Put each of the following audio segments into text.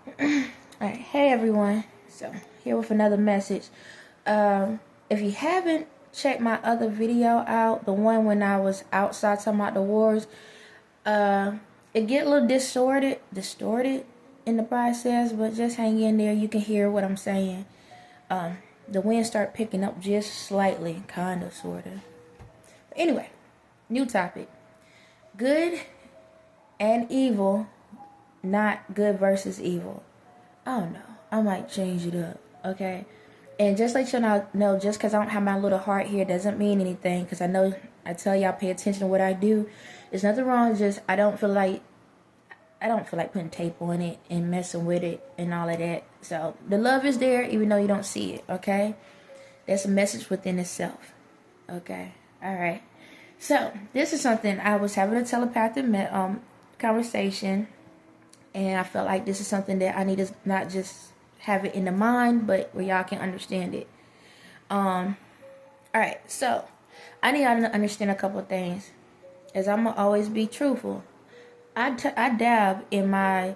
Alright, hey everyone. So, here with another message. If you haven't checked my other video out, the one when I was outside talking about the wars, it get a little distorted in the process, but just hang in there. You can hear what I'm saying. The wind start picking up just slightly, kind of, sort of. But anyway, new topic. Good and evil, not good versus evil. I don't know. I might change it up, okay? And just let you know, just because I don't have my little heart here doesn't mean anything. Because I tell y'all pay attention to what I do. There's nothing wrong. Just I don't feel like putting tape on it and messing with it and all of that. So the love is there, even though you don't see it, okay? That's a message within itself, okay? All right. So this is something I was having a telepathic conversation. And I felt like this is something that I need to not just have it in the mind, but where y'all can understand it. Alright, so I need y'all to understand a couple of things. As I'm going to always be truthful. I dab in my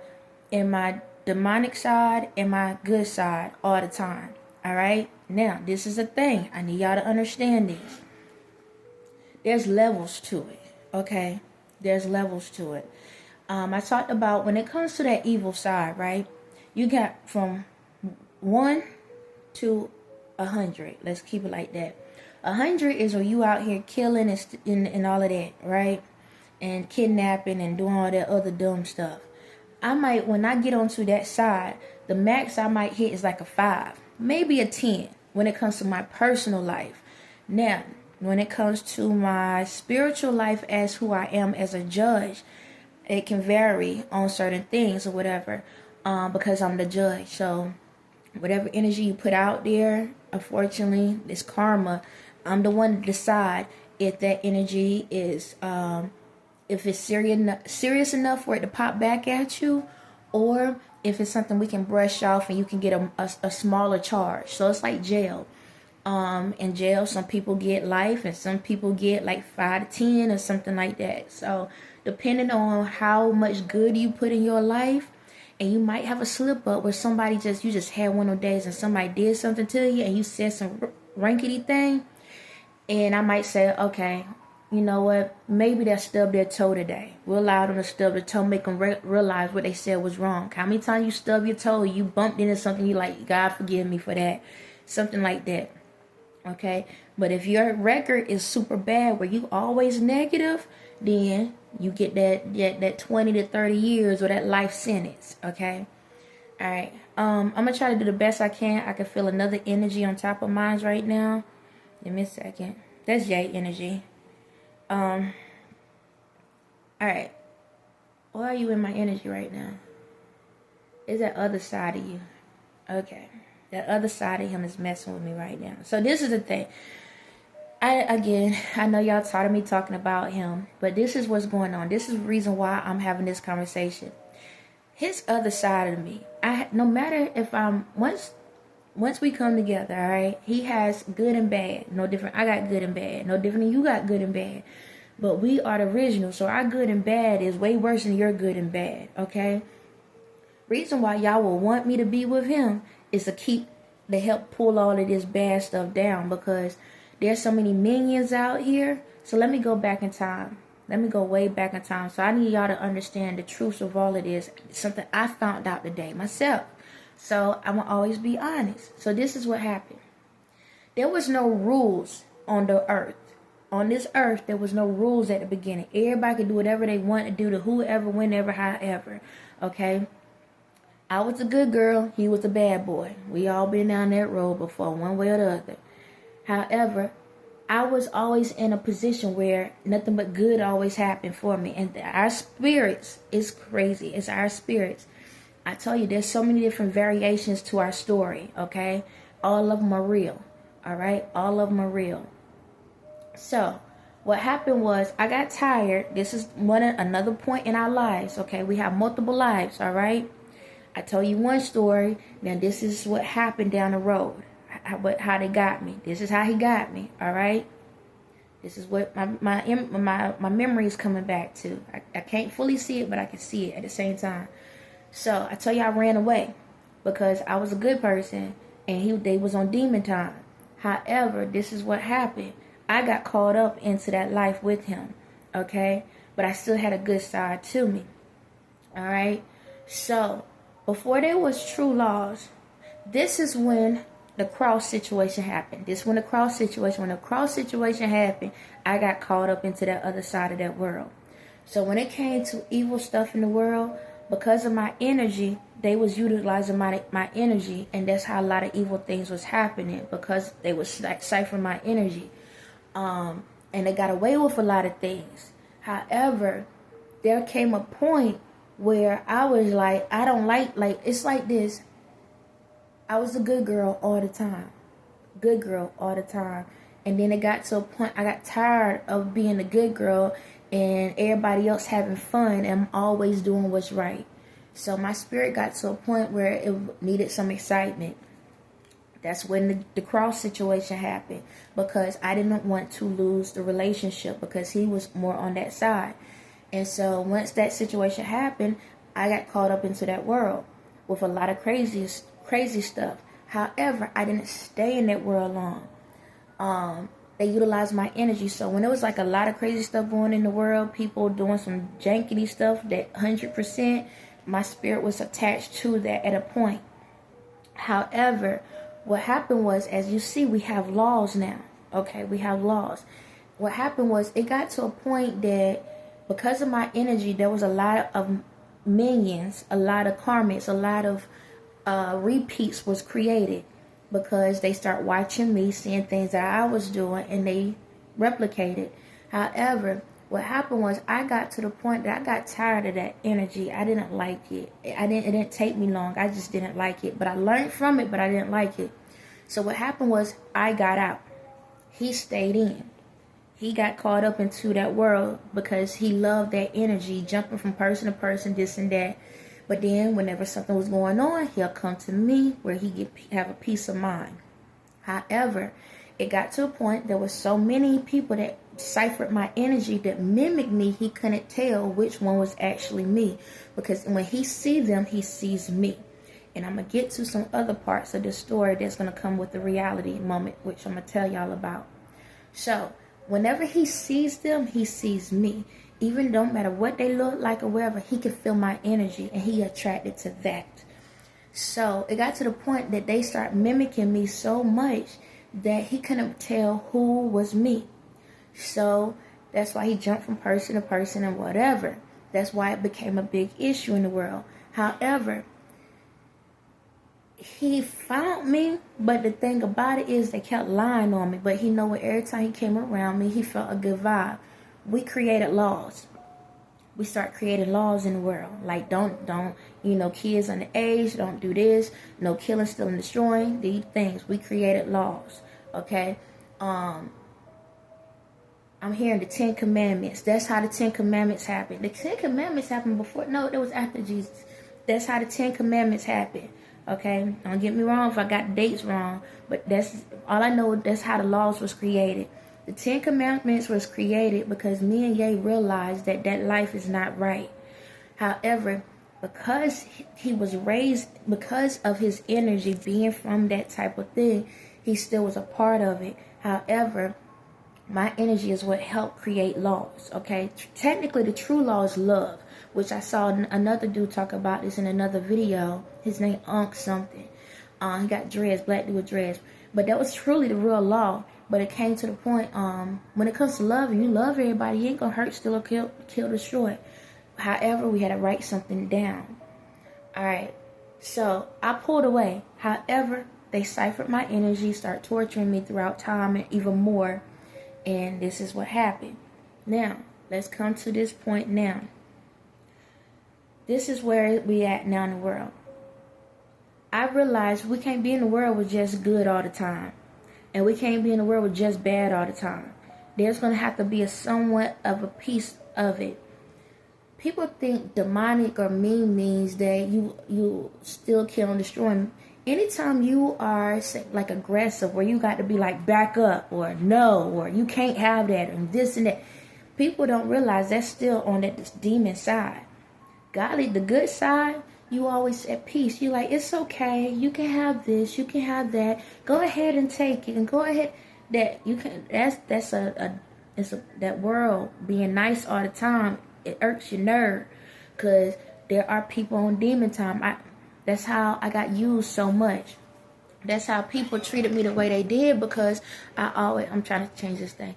demonic side and my good side all the time. Alright? Now, this is a thing. I need y'all to understand this. There's levels to it. Okay? There's levels to it. I talked about when it comes to that evil side, right? You got from 1 to 100. Let's keep it like that. 100 is when you out here killing and all of that, right? And kidnapping and doing all that other dumb stuff. When I get onto that side, the max I might hit is like a 5, maybe a 10 when it comes to my personal life. Now, when it comes to my spiritual life as who I am as a judge, it can vary on certain things or whatever, because I'm the judge. So whatever energy you put out there, unfortunately, it's karma. I'm the one to decide if that energy is, if it's serious enough for it to pop back at you, or if it's something we can brush off and you can get a smaller charge. So it's like jail. In jail, some people get life and some people get like 5 to 10 or something like that. So depending on how much good you put in your life, and you might have a slip up where you just had one of those days and somebody did something to you and you said some rankety thing, and I might say, okay, you know what, maybe they stubbed their toe today. We'll allow them to stub their toe, make them realize what they said was wrong. How many times you stub your toe, you bumped into something, you like, God forgive me for that, something like that. Okay, but if your record is super bad where you always negative, then you get that 20 to 30 years or that life sentence. Okay, all right. I'm gonna try to do the best I can. I can feel another energy on top of mine right now. Give me a second. That's J energy. All right. Why are you in my energy right now? Is that other side of you? Okay. That other side of him is messing with me right now. So this is the thing. I know y'all tired of me talking about him, but this is what's going on. This is the reason why I'm having this conversation. His other side of me. No matter if once we come together, all right, he has good and bad. No different. I got good and bad. No different than you got good and bad. But we are the original, so our good and bad is way worse than your good and bad, okay? Reason why y'all will want me to be with him is to help pull all of this bad stuff down, because there's so many minions out here. So let me go back in time. Let me go way back in time. So I need y'all to understand the truth of all of this. It's something I found out today myself. So I'm going to always be honest. So this is what happened. There was no rules on the earth. On this earth, there was no rules at the beginning. Everybody could do whatever they want to do to whoever, whenever, however. Okay? I was a good girl, he was a bad boy. We all been down that road before, one way or the other. However, I was always in a position where nothing but good always happened for me. And our spirits is crazy. It's our spirits. I tell you, there's so many different variations to our story, okay? All of them are real, all right? All of them are real. So, what happened was, I got tired. This is another point in our lives, okay? We have multiple lives, all right? I told you one story. Now this is what happened down the road. How they got me. This is how he got me. All right. This is what my memory is coming back to. I can't fully see it, but I can see it at the same time. So I tell you I ran away because I was a good person and they was on demon time. However, this is what happened. I got caught up into that life with him, okay? But I still had a good side to me, all right? So before there was true laws, this is when the cross situation happened. When the cross situation happened, I got caught up into that other side of that world. So when it came to evil stuff in the world, because of my energy, they was utilizing my energy, and that's how a lot of evil things was happening, because they was ciphering my energy. And they got away with a lot of things. However, there came a point where I was like, I don't like it's like this. I was a good girl all the time. And then it got to a point I got tired of being a good girl and everybody else having fun, and I'm always doing what's right. So my spirit got to a point where it needed some excitement. That's when the cross situation happened, because I didn't want to lose the relationship, because he was more on that side. And so once that situation happened, I got caught up into that world with a lot of crazy stuff. However, I didn't stay in that world long. They utilized my energy. So when there was like a lot of crazy stuff going in the world, people doing some jankety stuff, that 100%, my spirit was attached to that at a point. However, what happened was, as you see, we have laws now. Okay, we have laws. What happened was, it got to a point that because of my energy, there was a lot of minions, a lot of karmics, a lot of repeats was created, because they start watching me, seeing things that I was doing, and they replicated. However, what happened was, I got to the point that I got tired of that energy. I didn't like it. It didn't take me long. I just didn't like it. But I learned from it, but I didn't like it. So what happened was, I got out. He stayed in. He got caught up into that world because he loved that energy, jumping from person to person, this and that. But then whenever something was going on, he'll come to me where he have a peace of mind. However, it got to a point, there was so many people that ciphered my energy, that mimicked me, he couldn't tell which one was actually me. Because when he sees them, he sees me. And I'm going to get to some other parts of the story that's going to come with the reality moment, which I'm going to tell y'all about. So, whenever he sees them, he sees me. Even don't matter what they look like or whatever, he can feel my energy, and he attracted to that. So it got to the point that they start mimicking me so much that he couldn't tell who was me. So that's why he jumped from person to person and whatever. That's why it became a big issue in the world. However, he found me, but the thing about it is, they kept lying on me. But he know every time he came around me, he felt a good vibe. We created laws. We start creating laws in the world. Like, don't, kids underage, don't do this. No killing, stealing, destroying. These things. We created laws. Okay? I'm hearing the 10 Commandments. That's how the 10 Commandments happened. The 10 Commandments happened before. No, it was after Jesus. That's how the 10 Commandments happened. Okay? Don't get me wrong if I got the dates wrong. But that's all I know. That's how the laws was created. The 10 Commandments was created because me and Ye realized that life is not right. However, because he was raised, because of his energy being from that type of thing, he still was a part of it. However, my energy is what helped create laws, okay? Technically, the true law is love, which I saw another dude talk about this in another video. His name Unk something. He got dreads, black dude with dreads. But that was truly the real law. But it came to the point, when it comes to love, you love everybody, you ain't gonna hurt, steal, or kill, destroy. However, we had to write something down. Alright, so I pulled away. However, they ciphered my energy, start torturing me throughout time and even more. And this is what happened. Now, let's come to this point now. This is where we at now in the world. I realized we can't be in the world with just good all the time. And we can't be in the world with just bad all the time. There's going to have to be a somewhat of a piece of it. People think demonic or mean means that you still kill and destroy. Anytime you are like aggressive, where you got to be like back up or no, or you can't have that and this and that, people don't realize that's still on that demon side. Godly, the good side, You always at peace. You're like, it's okay. You can have this. You can have that. Go ahead and take it. And go ahead. That you can. That world being nice all the time. It irks your nerve, cause there are people on demon time. That's how I got used so much. That's how people treated me the way they did, because I'm trying to change this thing.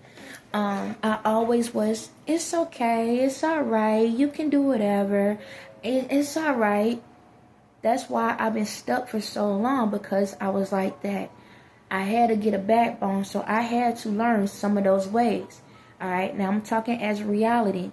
I always was, it's okay, it's alright, you can do whatever, it's alright. That's why I've been stuck for so long, because I was like that. I had to get a backbone, so I had to learn some of those ways. Alright, now I'm talking as reality.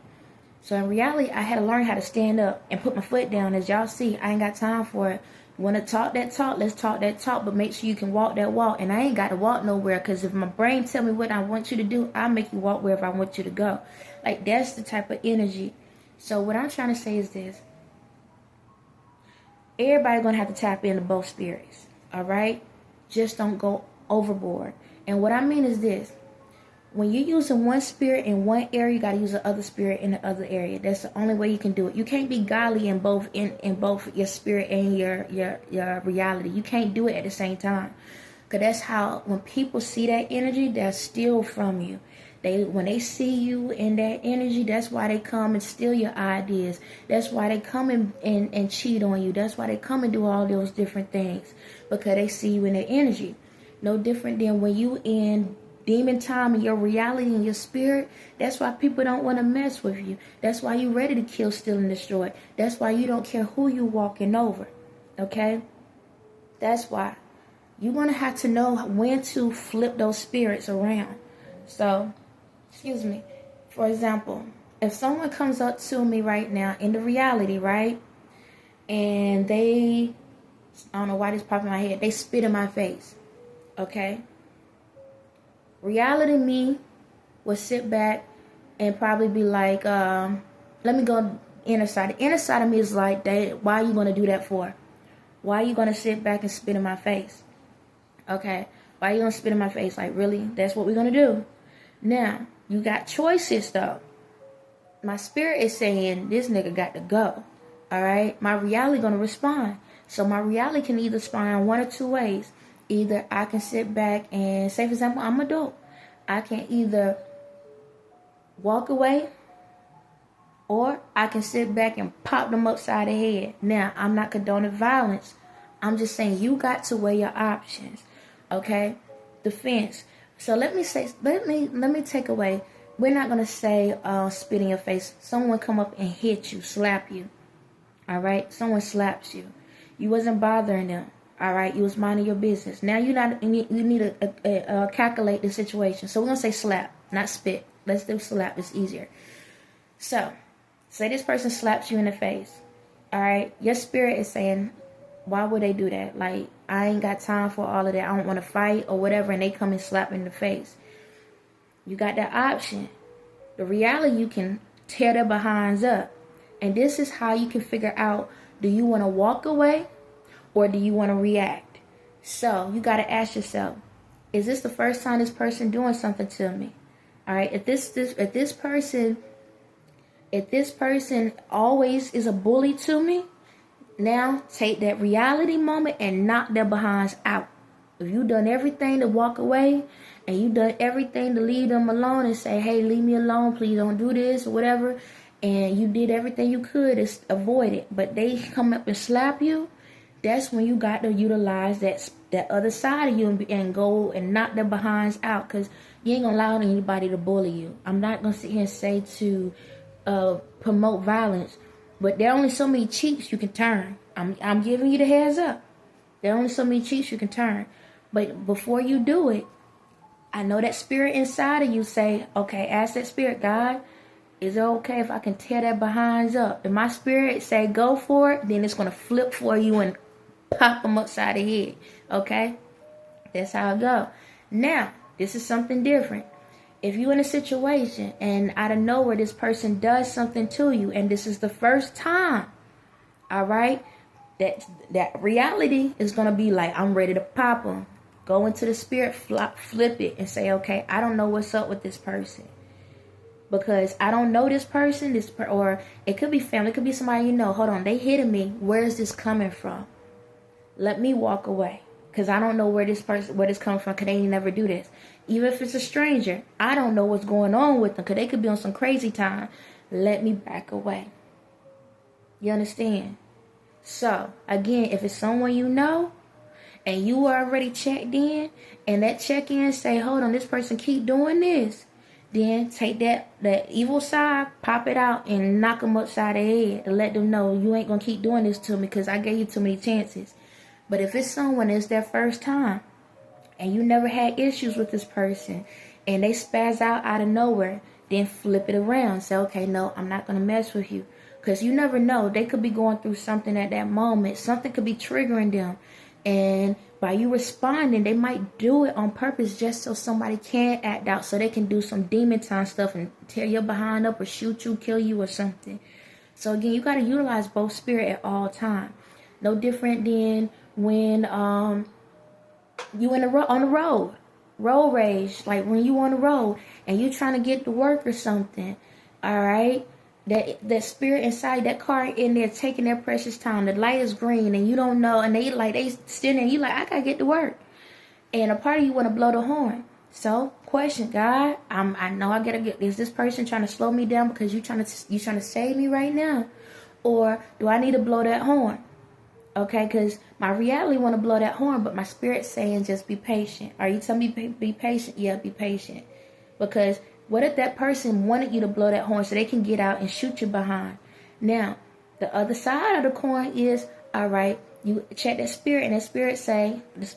So in reality, I had to learn how to stand up and put my foot down. As y'all see, I ain't got time for it. You want to talk that talk, let's talk that talk, but make sure you can walk that walk. And I ain't got to walk nowhere, because if my brain tell me what I want you to do, I'll make you walk wherever I want you to go. Like, that's the type of energy. So what I'm trying to say is this. Everybody's going to have to tap into both spirits, all right? Just don't go overboard. And what I mean is this. When you're using one spirit in one area, you got to use the other spirit in the other area. That's the only way you can do it. You can't be godly in both your spirit and your reality. You can't do it at the same time. Because that's how, when people see that energy, they'll steal from you. When they see you in that energy, that's why they come and steal your ideas. That's why they come and cheat on you. That's why they come and do all those different things. Because they see you in that energy. No different than when you in demon time and your reality and your spirit. That's why people don't want to mess with you. That's why you ready to kill, steal, and destroy. That's why you don't care who you walking over. Okay? That's why. You're going to have to know when to flip those spirits around. So, excuse me. For example, if someone comes up to me right now in the reality, right? And I don't know why this popped in my head. They spit in my face. Okay? Reality me will sit back and probably be like, let me go inner side. The inner side of me is like, why are you going to do that for? Why are you going to sit back and spit in my face? Okay. Why are you going to spit in my face? Like, really? That's what we're going to do? Now, you got choices, though. My spirit is saying, this nigga got to go. All right? My reality going to respond. So my reality can either respond one or two ways. Either I can sit back and, say for example, I'm adult. I can either walk away, or I can sit back and pop them upside the head. Now, I'm not condoning violence. I'm just saying you got to weigh your options. Okay? Defense. So let me take away. We're not gonna say spit in your face. Someone come up and hit you, slap you. All right? Someone slaps you. You wasn't bothering them. All right, you was minding your business. Now you need to calculate the situation. So we're gonna say slap, not spit. Let's do slap. It's easier. So, say this person slaps you in the face. All right, your spirit is saying, why would they do that? Like, I ain't got time for all of that. I don't want to fight or whatever, and they come and slap in the face. You got that option. The reality, you can tear their behinds up, and this is how you can figure out: do you want to walk away? Or do you want to react? So you got to ask yourself, is this the first time this person doing something to me? All right. If this person always is a bully to me, now take that reality moment and knock their behinds out. If you done everything to walk away, and you done everything to leave them alone and say, hey, leave me alone, please don't do this or whatever, and you did everything you could to avoid it, but they come up and slap you, that's when you got to utilize that other side of you and go and knock their behinds out, because you ain't going to allow anybody to bully you. I'm not going to sit here and say to promote violence, but there are only so many cheeks you can turn. I'm giving you the heads up. There are only so many cheeks you can turn. But before you do it, I know that spirit inside of you say, okay, ask that spirit, God, is it okay if I can tear their behinds up? If my spirit say go for it, then it's going to flip for you and pop them upside the head. Okay? That's how it go. Now, this is something different. If you're in a situation and out of nowhere this person does something to you, and this is the first time, all right, that reality is going to be like, I'm ready to pop them. Go into the spirit, flip it, and say, okay, I don't know what's up with this person, because I don't know this person, or it could be family, it could be somebody you know. Hold on, they hitting me. Where is this coming from? Let me walk away, because I don't know where this coming from, because they ain't never do this. Even if it's a stranger, I don't know what's going on with them, because they could be on some crazy time. Let me back away. You understand? So, again, if it's someone you know, and you are already checked in, and that check-in say, hold on, this person keep doing this, then take that evil side, pop it out, and knock them upside the head to let them know you ain't going to keep doing this to me because I gave you too many chances. But if it's someone, it's their first time, and you never had issues with this person, and they spaz out of nowhere, then flip it around. Say, okay, no, I'm not going to mess with you. Because you never know. They could be going through something at that moment. Something could be triggering them. And by you responding, they might do it on purpose just so somebody can act out, so they can do some demon time stuff and tear your behind up or shoot you, kill you or something. So again, you got to utilize both spirit at all times. No different than when you on the road rage, like when you on the road and you trying to get to work or something. All right, that spirit inside that car in there taking their precious time. The light is green and you don't know, and they stand there. You like, I gotta get to work, and a part of you want to blow the horn. So question, God, I know I gotta get. Is this person trying to slow me down because you trying to save me right now, or do I need to blow that horn? Okay, because my reality want to blow that horn, but my spirit's saying just be patient. Are you telling me be patient? Yeah, be patient. Because what if that person wanted you to blow that horn so they can get out and shoot you behind? Now, the other side of the coin is, all right, you check that spirit, and that spirit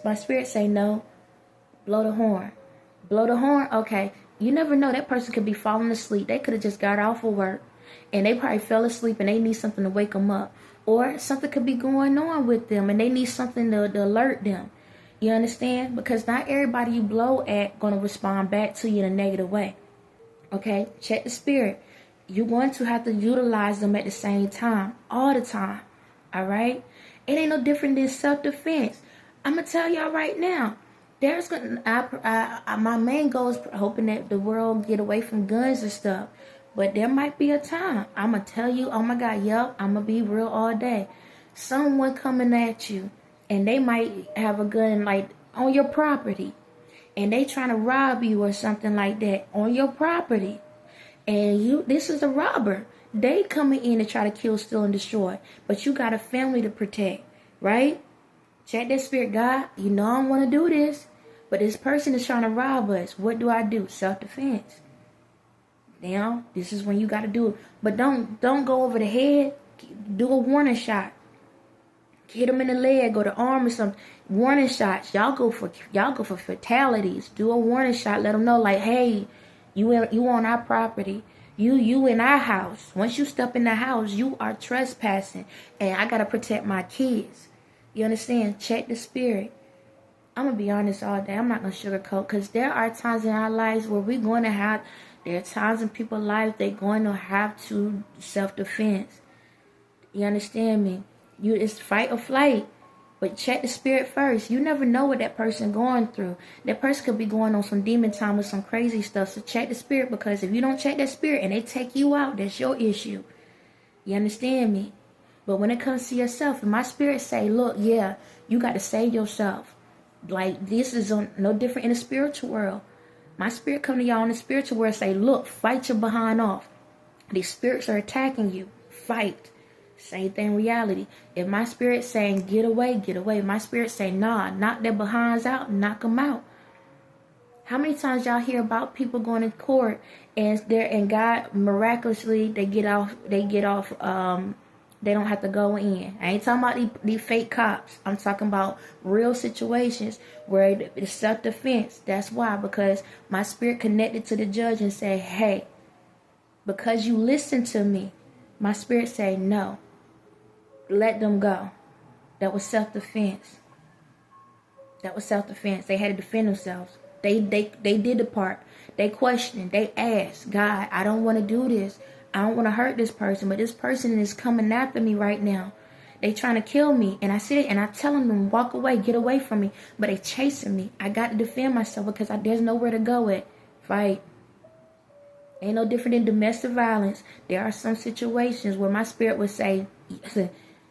my spirit say, no, blow the horn. Blow the horn, okay. You never know, that person could be falling asleep. They could have just got off of work, and they probably fell asleep, and they need something to wake them up. Or something could be going on with them, and they need something to alert them. You understand? Because not everybody you blow at going to respond back to you in a negative way. Okay? Check the spirit. You're going to have to utilize them at the same time. All the time. All right? It ain't no different than self-defense. I'm going to tell y'all right now. My main goal is hoping that the world get away from guns and stuff. But there might be a time, I'm going to tell you, oh my God, yep, I'm going to be real all day. Someone coming at you, and they might have a gun like on your property, and they trying to rob you or something like that on your property. And this is a robber. They coming in to try to kill, steal, and destroy. But you got a family to protect, right? Check that spirit, God. You know I don't want to do this, but this person is trying to rob us. What do I do? Self-defense. Now, this is when you got to do it. But don't go over the head. Do a warning shot. Hit them in the leg or the arm or something. Warning shots. Y'all go for fatalities. Do a warning shot. Let them know, like, hey, you on our property. You in our house. Once you step in the house, you are trespassing. And I got to protect my kids. You understand? Check the spirit. I'm going to be honest all day. I'm not going to sugarcoat. Because there are times in our lives where we're going to have... There are times in people's lives they're going to have to self-defense. You understand me? It's fight or flight. But check the spirit first. You never know what that person going through. That person could be going on some demon time with some crazy stuff. So check the spirit, because if you don't check that spirit and they take you out, that's your issue. You understand me? But when it comes to yourself, and my spirit say, look, yeah, you got to save yourself. Like, this is no different in the spiritual world. My spirit come to y'all in the spiritual world, say, look, fight your behind off. These spirits are attacking you. Fight. Same thing in reality. If my spirit saying, get away, get away. My spirit say, nah, knock their behinds out, knock them out. How many times y'all hear about people going to court and God miraculously they get off, they don't have to go in. I ain't talking about these fake cops. I'm talking about real situations where it's self-defense. That's why, because my spirit connected to the judge and said, hey, because you listen to me, my spirit say, no, let them go. That was self-defense. That was self-defense. They had to defend themselves. They did the part. They questioned. They asked, God, I don't want to do this. I don't want to hurt this person, but this person is coming after me right now. They trying to kill me. And I sit and I tell them, walk away, get away from me. But they chasing me. I got to defend myself because there's nowhere to go at. Fight. Ain't no different than domestic violence. There are some situations where my spirit would say,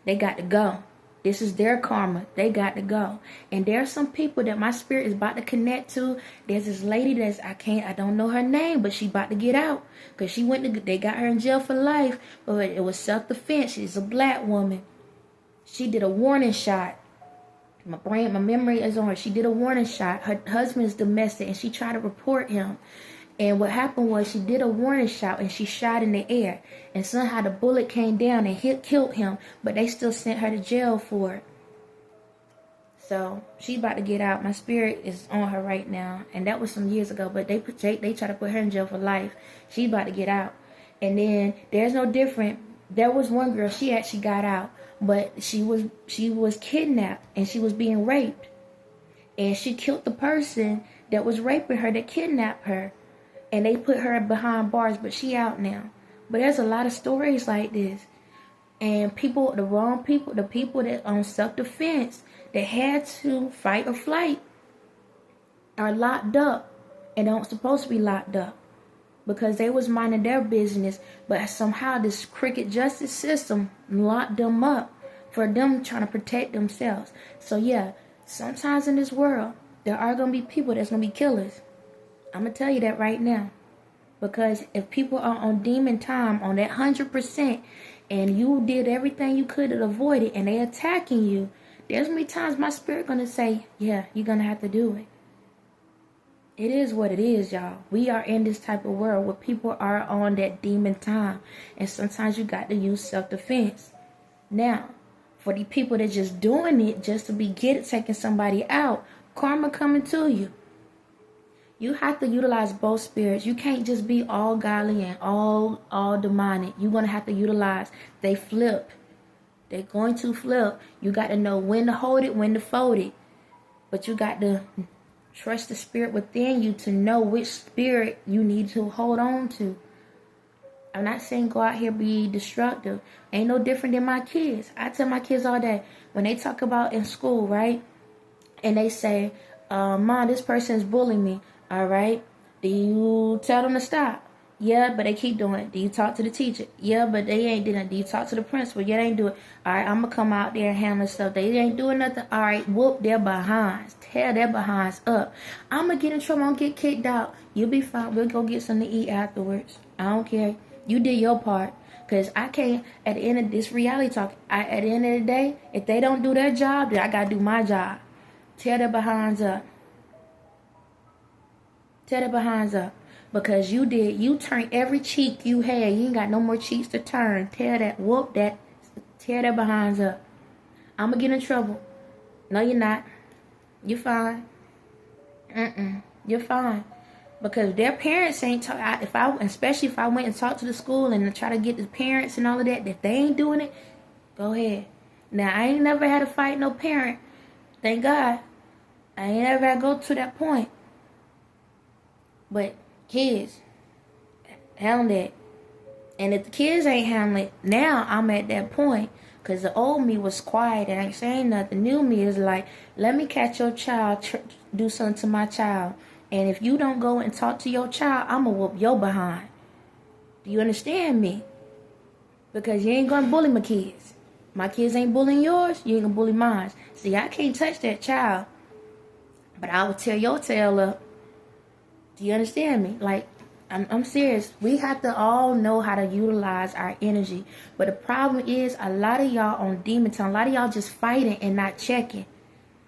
they got to go. This is their karma. They got to go. And there are some people that my spirit is about to connect to. There's this lady I don't know her name, but she about to get out. Because they got her in jail for life. But it was self-defense. She's a black woman. She did a warning shot. My memory is on her. She did a warning shot. Her husband is domestic, and she tried to report him. And what happened was she did a warning shot, and she shot in the air. And somehow the bullet came down and killed him, but they still sent her to jail for it. So she's about to get out. My spirit is on her right now, and that was some years ago. But they try to put her in jail for life. She's about to get out. And then there's no different. There was one girl, she actually got out, but she was kidnapped and she was being raped, and she killed the person that was raping her, that kidnapped her, and they put her behind bars. But she out now. But there's a lot of stories like this, and the people that on self-defense that had to fight or flight are locked up and don't supposed to be locked up, because they was minding their business, but somehow this crooked justice system locked them up for them trying to protect themselves. So yeah, sometimes in this world, there are going to be people that's going to be killers. I'm going to tell you that right now. Because if people are on demon time, on that 100%, and you did everything you could to avoid it, and they attacking you, there's going to be times my spirit going to say, yeah, you're going to have to do it. It is what it is, y'all. We are in this type of world where people are on that demon time. And sometimes you got to use self-defense. Now, for the people that just doing it just to be taking somebody out, karma coming to you. You have to utilize both spirits. You can't just be all godly and all demonic. You're going to have to utilize. They flip. They're going to flip. You got to know when to hold it, when to fold it. But you got to trust the spirit within you to know which spirit you need to hold on to. I'm not saying go out here be destructive. Ain't no different than my kids. I tell my kids all day, when they talk about in school, right? And they say, Mom, this person's bullying me. All right. Do you tell them to stop? Yeah, but they keep doing it. Do you talk to the teacher? Yeah, but they ain't doing it. Do you talk to the principal? Yeah, they ain't do it. All right, I'm going to come out there and handle stuff. They ain't doing nothing. All right, whoop their behinds. Tear their behinds up. I'm going to get in trouble. I'm going to get kicked out. You'll be fine. We'll go get something to eat afterwards. I don't care. You did your part. Because I can't, at the end of this reality talk, at the end of the day, if they don't do their job, then I got to do my job. Tear their behinds up. Tear their behinds up. Because you turned every cheek you had. You ain't got no more cheeks to turn. Tear their behinds up. I'm going to get in trouble. No, you're not. You're fine. You're fine. Because their parents ain't talk. Especially if I went and talked to the school and try to get the parents and all of that, if they ain't doing it, go ahead. Now, I ain't never had to fight no parent. Thank God. I ain't never had to go to that point. But kids, handle that. And if the kids ain't handling it, now I'm at that point. Because the old me was quiet and ain't saying nothing. New me is like, let me catch your child, do something to my child. And if you don't go and talk to your child, I'm going to whoop your behind. Do you understand me? Because you ain't going to bully my kids. My kids ain't bullying yours, you ain't going to bully mine. See, I can't touch that child. But I will tear your tail up. Do you understand me? Like, I'm serious. We have to all know how to utilize our energy. But the problem is, a lot of y'all on demon time, a lot of y'all just fighting and not checking.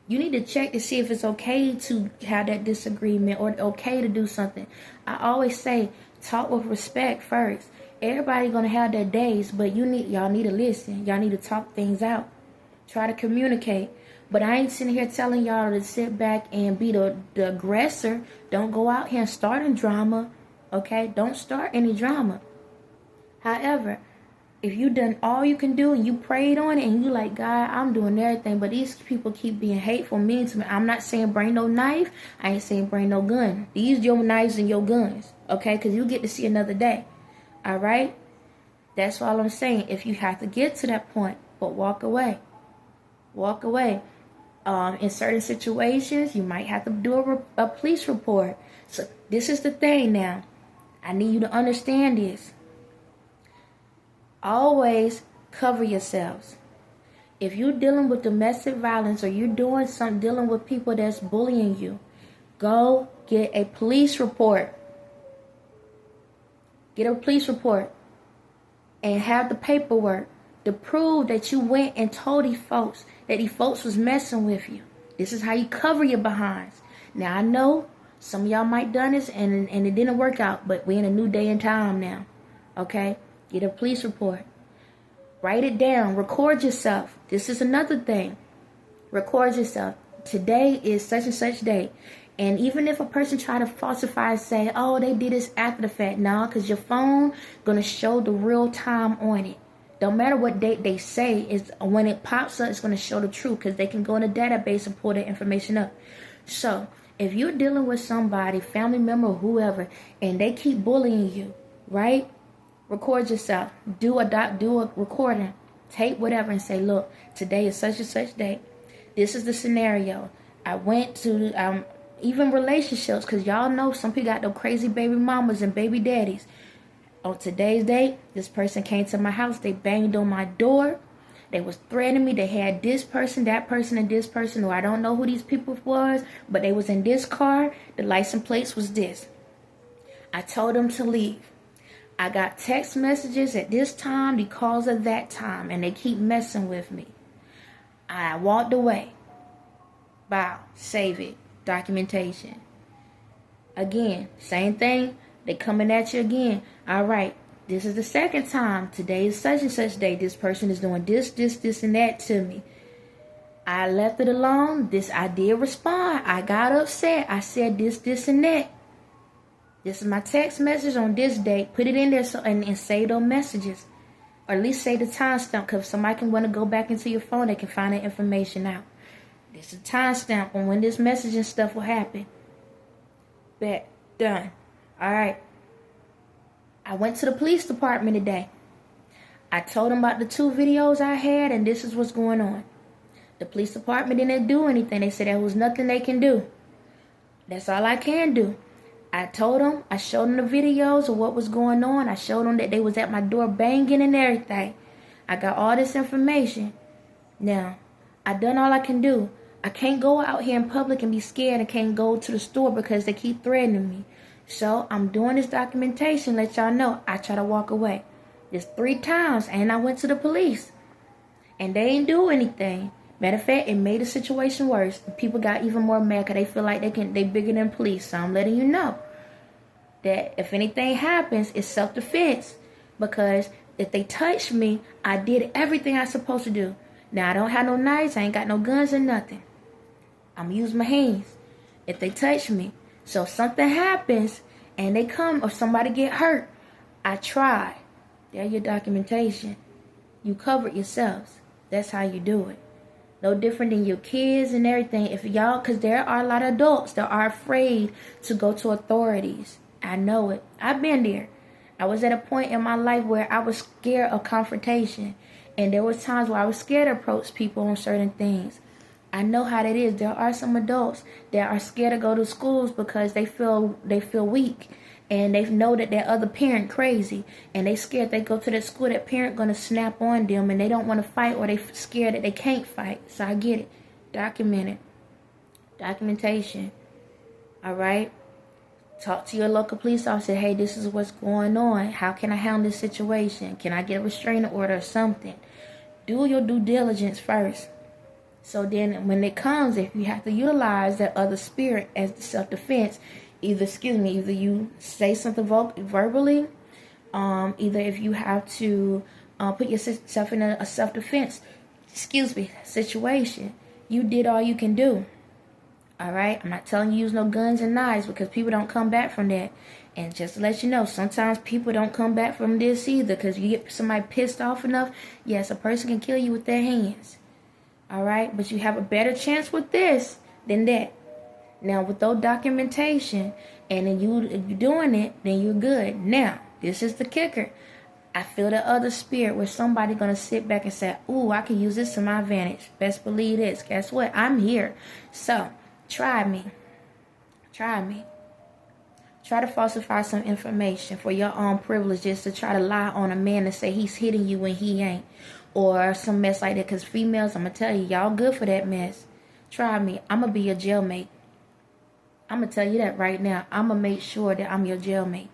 You need to check to see if it's okay to have that disagreement or okay to do something. I always say, talk with respect first. Everybody gonna have their days, but y'all need to listen. Y'all need to talk things out. Try to communicate. But I ain't sitting here telling y'all to sit back and be the aggressor. Don't go out here and start a drama. Okay? Don't start any drama. However, if you done all you can do and you prayed on it and you like, God, I'm doing everything, but these people keep being hateful, mean to me. I'm not saying bring no knife. I ain't saying bring no gun. These your knives and your guns. Okay? Because you get to see another day. All right? That's all I'm saying. If you have to get to that point, but walk away. Walk away. In certain situations, you might have to do a police report. So this is the thing now. I need you to understand this. Always cover yourselves. If you're dealing with domestic violence or you're doing something, dealing with people that's bullying you, go get a police report. Get a police report and have the paperwork to prove that you went and told these folks that these folks was messing with you. This is how you cover your behinds. Now, I know some of y'all might done this and it didn't work out, but we're in a new day and time now. Okay? Get a police report. Write it down. Record yourself. This is another thing. Record yourself. Today is such and such day. And even if a person try to falsify and say, oh, they did this after the fact, no, because your phone going to show the real time on it. Don't matter what date they say, is when it pops up, it's going to show the truth because they can go in a database and pull that information up. So if you're dealing with somebody, family member, or whoever, and they keep bullying you, right? Record yourself. Do a recording. Tape whatever and say, look, today is such and such day. This is the scenario. I went to even relationships, because y'all know some people got those crazy baby mamas and baby daddies. On today's date, this person came to my house. They banged on my door. They was threatening me. They had this person, that person, and this person, who I don't know who these people was, but they was in this car. The license plates was this. I told them to leave. I got text messages at this time, the calls at that time, and they keep messing with me. I walked away. Bow. Save it. Documentation. Again, same thing. They coming at you again. All right. This is the second time. Today is such and such day. This person is doing this, and that to me. I left it alone. I did respond. I got upset. I said this, and that. This is my text message on this date. Put it in there and save those messages. Or at least say the timestamp, because somebody can want to go back into your phone. They can find that information out. This is a timestamp on when this messaging stuff will happen. Bet. Done. Alright. I went to the police department today. I told them about the 2 videos I had, and this is what's going on. The police department didn't do anything. They said there was nothing they can do. That's all I can do. I told them, I showed them the videos of what was going on. I showed them that they was at my door banging and everything. I got all this information. Now, I done all I can do. I can't go out here in public and be scared. I can't go to the store because they keep threatening me. So I'm doing this documentation, let y'all know. I try to walk away. This 3 times, and I went to the police. And they ain't do anything. Matter of fact, it made the situation worse. People got even more mad because they feel like they bigger than police. So I'm letting you know that if anything happens, it's self-defense. Because if they touch me, I did everything I was supposed to do. Now, I don't have no knives. I ain't got no guns or nothing. I'm going to use my hands if they touch me. So if something happens and they come or somebody get hurt, I try. There's your documentation. You covered yourselves. That's how you do it. No different than your kids and everything. If y'all, because there are a lot of adults that are afraid to go to authorities. I know it. I've been there. I was at a point in my life where I was scared of confrontation. And there was times where I was scared to approach people on certain things. I know how that is. There are some adults that are scared to go to schools because they feel weak. And they know that their other parent crazy. And they scared they go to that school, that parent going to snap on them. And they don't want to fight, or they scared that they can't fight. So I get it. Document it. Documentation. All right? Talk to your local police officer. Hey, this is what's going on. How can I handle this situation? Can I get a restraining order or something? Do your due diligence first. So then when it comes, if you have to utilize that other spirit as the self-defense, either you say something verbally, either if you have to put yourself in a self-defense, situation, you did all you can do. All right? I'm not telling you use no guns and knives because people don't come back from that. And just to let you know, sometimes people don't come back from this either because you get somebody pissed off enough, yes, a person can kill you with their hands. All right? But you have a better chance with this than that. Now, with those documentation and then you doing it, then you're good. Now, this is the kicker. I feel the other spirit where somebody going to sit back and say, ooh, I can use this to my advantage. Best believe this. Guess what? I'm here. So, try me. Try me. Try to falsify some information for your own privileges, to try to lie on a man and say he's hitting you when he ain't. Or some mess like that. Because females, I'm going to tell you, y'all good for that mess. Try me. I'm going to be your jailmate. I'm going to tell you that right now. I'm going to make sure that I'm your jailmate.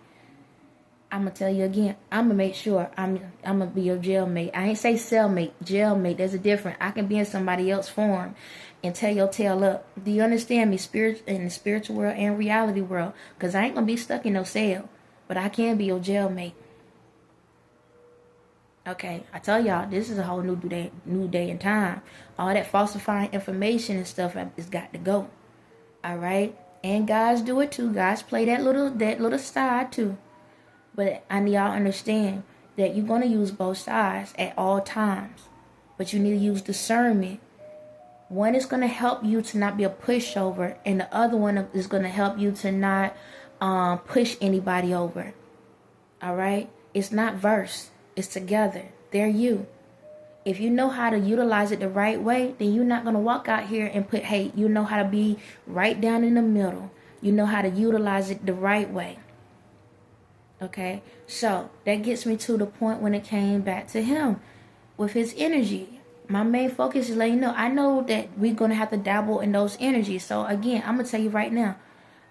I'm going to tell you again. I'm going to make sure I'm going to be your jailmate. I ain't say cellmate. Jailmate. There's a difference. I can be in somebody else's form and tell your tail up. Do you understand me? In the spiritual world and reality world. Because I ain't going to be stuck in no cell. But I can be your jailmate. Okay, I tell y'all, this is a whole new day and time. All that falsifying information and stuff has got to go. All right, and guys do it too. Guys play that little side too. But I need y'all to understand that you're gonna use both sides at all times. But you need to use discernment. One is gonna help you to not be a pushover, and the other one is gonna help you to not push anybody over. All right, it's not verse. It's together. They're you. If you know how to utilize it the right way, then you're not going to walk out here and put hate. You know how to be right down in the middle. You know how to utilize it the right way. Okay? So, that gets me to the point when it came back to him with his energy. My main focus is letting you know. I know that we're going to have to dabble in those energies. So, again, I'm going to tell you right now.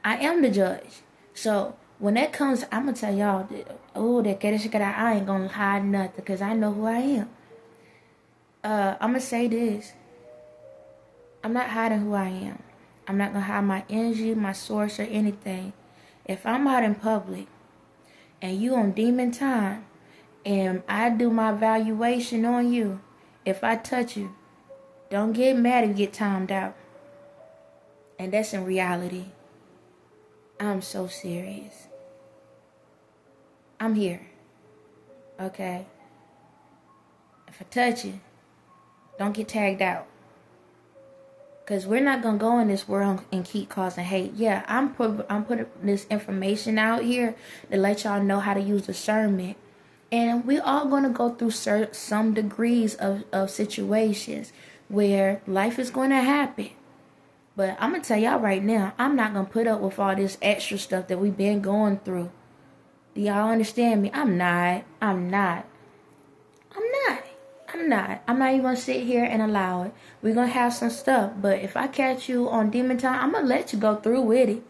I am the judge. So, when that comes, I'm going to tell y'all, I ain't going to hide nothing because I know who I am. I'm going to say this. I'm not hiding who I am. I'm not going to hide my energy, my source, or anything. If I'm out in public and you on demon time and I do my evaluation on you, if I touch you, don't get mad if you get timed out. And that's in reality. I'm so serious. I'm here. Okay? If I touch you, don't get tagged out. Because we're not going to go in this world and keep causing hate. Yeah, I'm putting this information out here to let y'all know how to use discernment. And we all going to go through some degrees of situations where life is going to happen. But I'm going to tell y'all right now, I'm not going to put up with all this extra stuff that we've been going through. Do y'all understand me? I'm not even going to sit here and allow it. We're going to have some stuff. But if I catch you on demon time, I'm going to let you go through with it.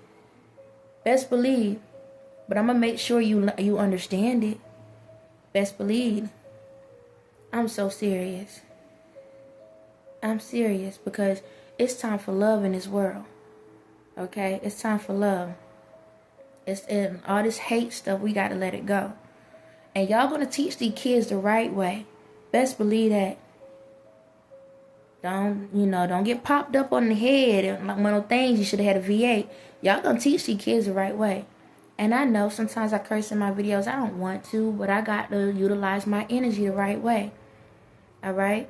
Best believe. But I'm going to make sure you understand it. Best believe. I'm so serious. I'm serious because it's time for love in this world. Okay? It's time for love. It's in all this hate stuff, we got to let it go. And y'all going to teach these kids the right way. Best believe that. Don't get popped up on the head and like one of those things you should have had a V8. Y'all going to teach these kids the right way. And I know sometimes I curse in my videos. I don't want to, but I got to utilize my energy the right way. All right?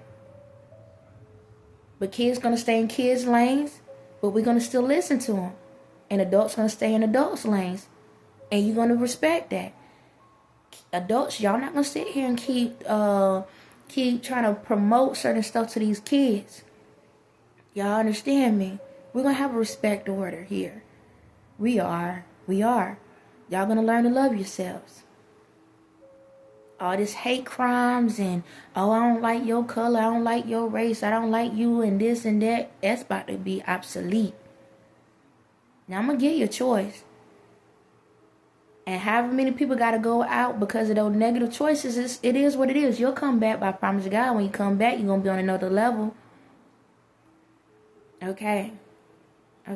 But kids going to stay in kids' lanes, but we're going to still listen to them. And adults going to stay in adults' lanes. And you're going to respect that. Adults, y'all not going to sit here and keep trying to promote certain stuff to these kids. Y'all understand me? We're going to have a respect order here. We are. Y'all going to learn to love yourselves. All this hate crimes and, I don't like your color, I don't like your race, I don't like you and this and that. That's about to be obsolete. Now, I'm going to give you a choice. And however many people got to go out because of those negative choices, it is what it is. You'll come back, but I promise you God, when you come back, you're going to be on another level. Okay. I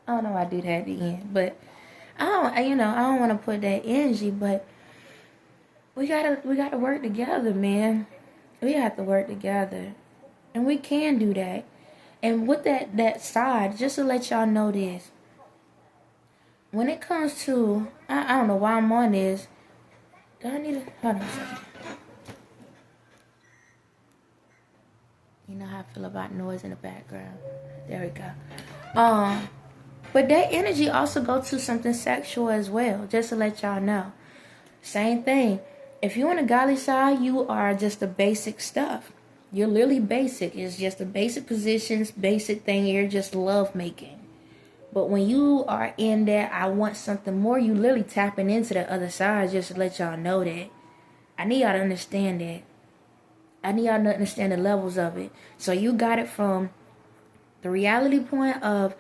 don't know why I do that at the end, but I don't want to put that energy, but we gotta work together, man. We have to work together, and we can do that. And with that side, just to let y'all know this, when it comes to, I don't know why I'm on this. Do I need to, hold on a second. You know how I feel about noise in the background. There we go. But that energy also goes to something sexual as well, just to let y'all know. Same thing. If you're on a godly side, you are just the basic stuff. You're literally basic. It's just the basic positions, basic thing. You're just love making. But when you are in that, I want something more, you literally tapping into the other side, just to let y'all know that. I need y'all to understand that. I need y'all to understand the levels of it. So you got it from the reality point of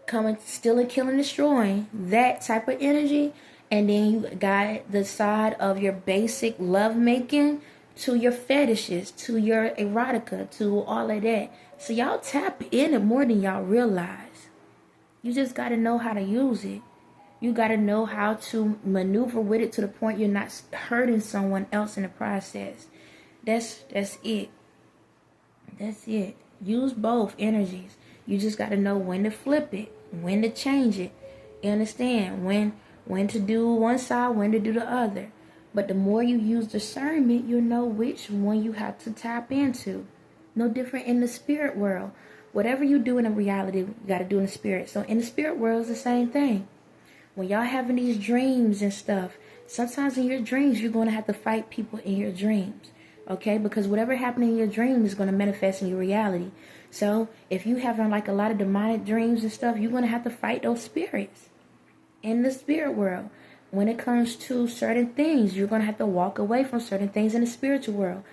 coming, stealing, killing, destroying, that type of energy. And then you got the side of your basic love making to your fetishes, to your erotica, to all of that. So y'all tap in it more than y'all realize. You just got to know how to use it. You got to know how to maneuver with it to the point you're not hurting someone else in the process. That's it. That's it. Use both energies. You just got to know when to flip it, when to change it. You understand? When to do one side, when to do the other. But the more you use discernment, you'll know which one you have to tap into. No different in the spirit world. Whatever you do in the reality, you got to do in the spirit. So in the spirit world, it's the same thing. When y'all having these dreams and stuff, sometimes in your dreams, you're going to have to fight people in your dreams. Okay? Because whatever happened in your dream is going to manifest in your reality. So if you having like a lot of demonic dreams and stuff, you're going to have to fight those spirits in the spirit world. When it comes to certain things, you're going to have to walk away from certain things in the spiritual world.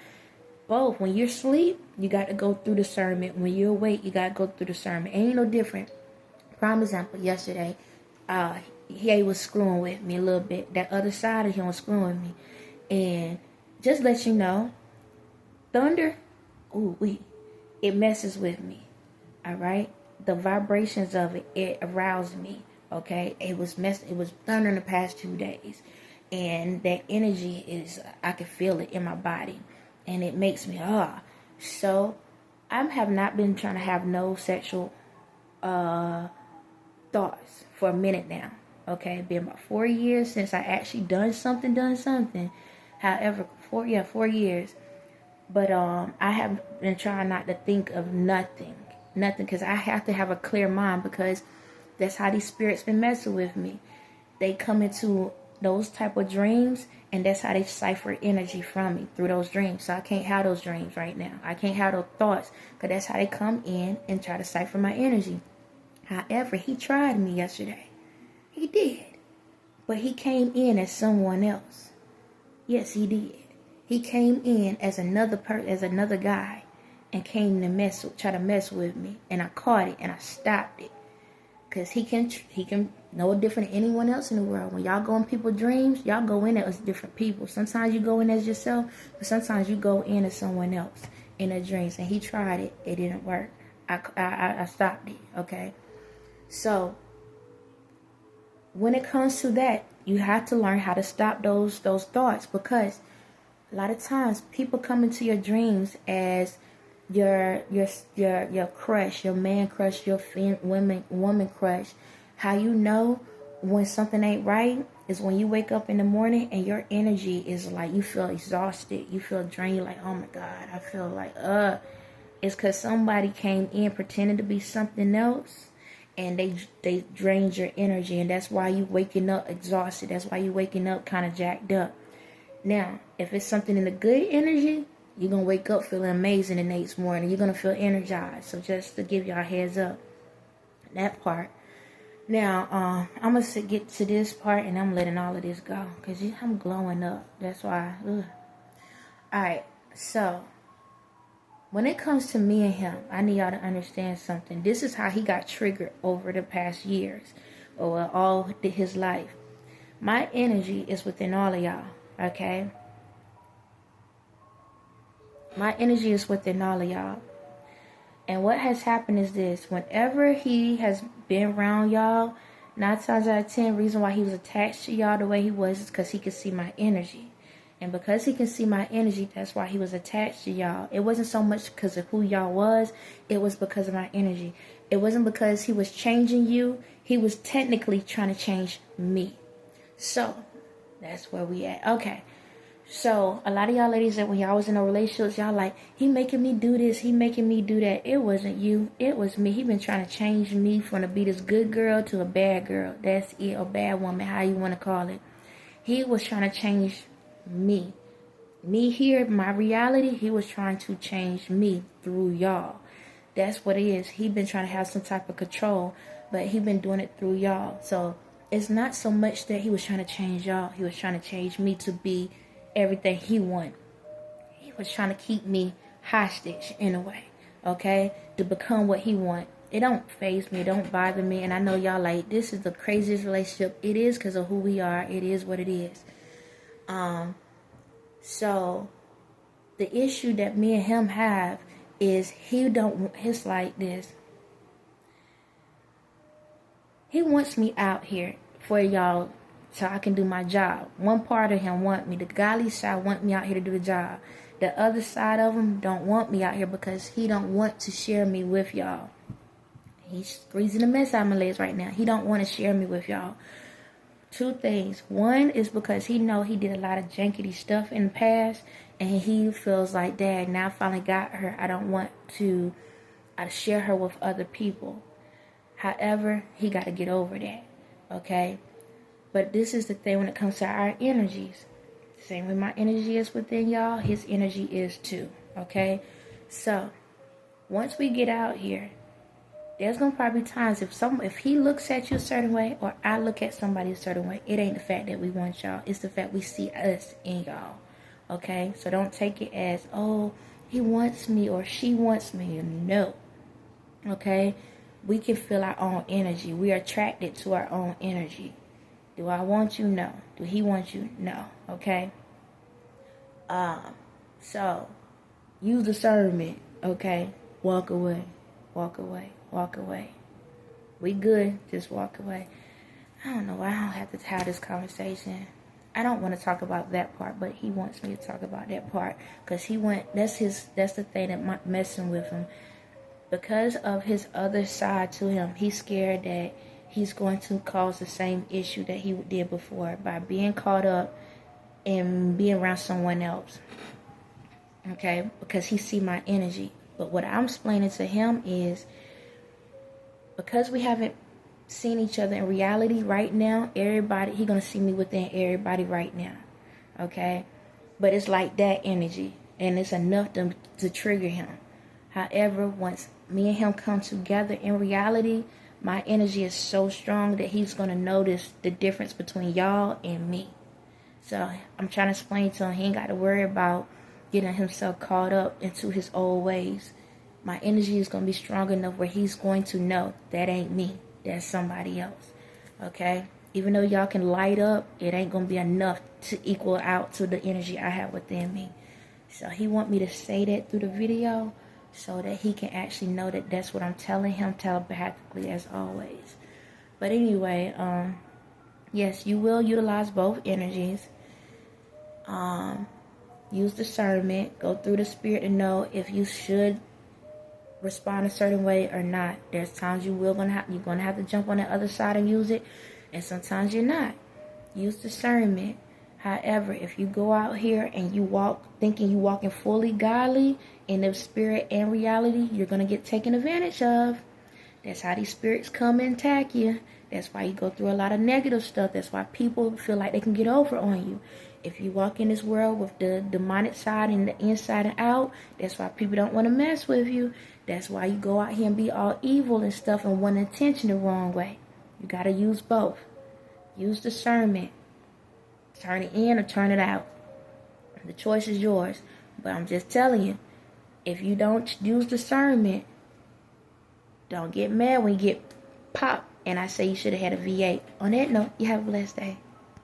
Both. When you're asleep, you got to go through discernment. When you're awake, you got to go through discernment. Ain't no different. Prime example, yesterday, he was screwing with me a little bit. That other side of him was screwing with me. And just let you know, thunder, it messes with me. All right? The vibrations of it aroused me. Okay? It was thunder in the past 2 days. And that energy I can feel it in my body. And it makes me, So, I have not been trying to have no sexual thoughts for a minute now. Okay? It's been about 4 years since I actually done something. However, 4 years. But I have been trying not to think of nothing. Because I have to have a clear mind, because that's how these spirits been messing with me. They come into those type of dreams, and that's how they cipher energy from me, through those dreams. So I can't have those dreams right now. I can't have those thoughts, because that's how they come in and try to cipher my energy. However, he tried me yesterday. He did. But he came in as someone else. Yes, he did. He came in as another guy, and came to try to mess with me. And I caught it, and I stopped it. Because he can no different than anyone else in the world. When y'all go in people's dreams, y'all go in as different people. Sometimes you go in as yourself, but sometimes you go in as someone else in their dreams. And he tried it. It didn't work. I stopped it. Okay? So, when it comes to that, you have to learn how to stop those thoughts. Because a lot of times, people come into your dreams as your crush, your man crush, your woman crush. How you know when something ain't right is when you wake up in the morning and your energy is like, you feel exhausted, you feel drained, like, oh my God, I feel like it's because somebody came in pretending to be something else, and they drained your energy, and that's why you waking up exhausted. That's why you waking up kind of jacked up. Now, if it's something in the good energy, you're going to wake up feeling amazing the next morning. You're going to feel energized. So just to give y'all a heads up, that part. Now, I'm going to get to this part, and I'm letting all of this go, because I'm glowing up. That's why. Alright, so when it comes to me and him, I need y'all to understand something. This is how he got triggered over the past years, or all his life. My energy is within all of y'all, okay? My energy is within all of y'all. And what has happened is this. Whenever he has been around y'all, 9 times out of 10, reason why he was attached to y'all the way he was is because he could see my energy. And because he can see my energy, that's why he was attached to y'all. It wasn't so much because of who y'all was. It was because of my energy. It wasn't because he was changing you. He was technically trying to change me. So, that's where we at. Okay. So, a lot of y'all ladies that when y'all was in a relationship, y'all like, he making me do this, he making me do that. It wasn't you. It was me. He been trying to change me from to be this good girl to a bad girl. That's it. A bad woman, how you want to call it. He was trying to change me. Me here, my reality, he was trying to change me through y'all. That's what it is. He been trying to have some type of control, but he been doing it through y'all. So it's not so much that he was trying to change y'all. He was trying to change me to be everything he wanted. He was trying to keep me hostage in a way, okay? To become what he want. It don't faze me. It don't bother me. And I know y'all like, this is the craziest relationship. It is because of who we are. It is what it is. So the issue that me and him have is he's like this. He wants me out here for y'all so I can do my job. One part of him want me. The godly side want me out here to do the job. The other side of him don't want me out here because he don't want to share me with y'all. He's squeezing the mess out of my legs right now. He don't want to share me with y'all. Two things. One is because he know he did a lot of jankety stuff in the past, and he feels like, Dad, now I finally got her. I don't want to share her with other people. However, he got to get over that, okay? But this is the thing when it comes to our energies. Same way my energy is within y'all, his energy is too, okay? So, once we get out here, there's going to probably be times if he looks at you a certain way or I look at somebody a certain way, it ain't the fact that we want y'all. It's the fact we see us in y'all, okay? So don't take it as, oh, he wants me or she wants me. No, okay? We can feel our own energy. We are attracted to our own energy. Do I want you? No. Do he want you? No, okay? So, use discernment, okay? Walk away, walk away. Walk away. We good. Just walk away. I don't know why I don't have to have this conversation. I don't want to talk about that part, but he wants me to talk about that part because that's the thing that messing with him. Because of his other side to him, he's scared that he's going to cause the same issue that he did before by being caught up and being around someone else. Okay? Because he see my energy. But what I'm explaining to him is, because we haven't seen each other in reality right now, he gonna see me within everybody right now, okay? But it's like that energy, and it's enough to trigger him. However, once me and him come together in reality, my energy is so strong that he's gonna notice the difference between y'all and me. So I'm trying to explain to him, he ain't got to worry about getting himself caught up into his old ways. My energy is going to be strong enough where he's going to know that ain't me. That's somebody else. Okay? Even though y'all can light up, it ain't going to be enough to equal out to the energy I have within me. So he want me to say that through the video so that he can actually know that that's what I'm telling him telepathically as always. But anyway, yes, you will utilize both energies. Use discernment. Go through the spirit to know if you should respond a certain way or not. There's times you're gonna have to jump on the other side and use it, and sometimes you're not. Use discernment. However, if you go out here and you walk thinking you walking fully godly in the spirit and reality, you're gonna get taken advantage of. That's how these spirits come and attack you. That's why you go through a lot of negative stuff. That's why people feel like they can get over on you. If you walk in this world with the demonic side and the inside and out, that's why people don't want to mess with you. That's why you go out here and be all evil and stuff and want attention the wrong way. You got to use both. Use discernment. Turn it in or turn it out. The choice is yours. But I'm just telling you, if you don't use discernment, don't get mad when you get popped. And I say you should have had a V8. On that note, you have a blessed day.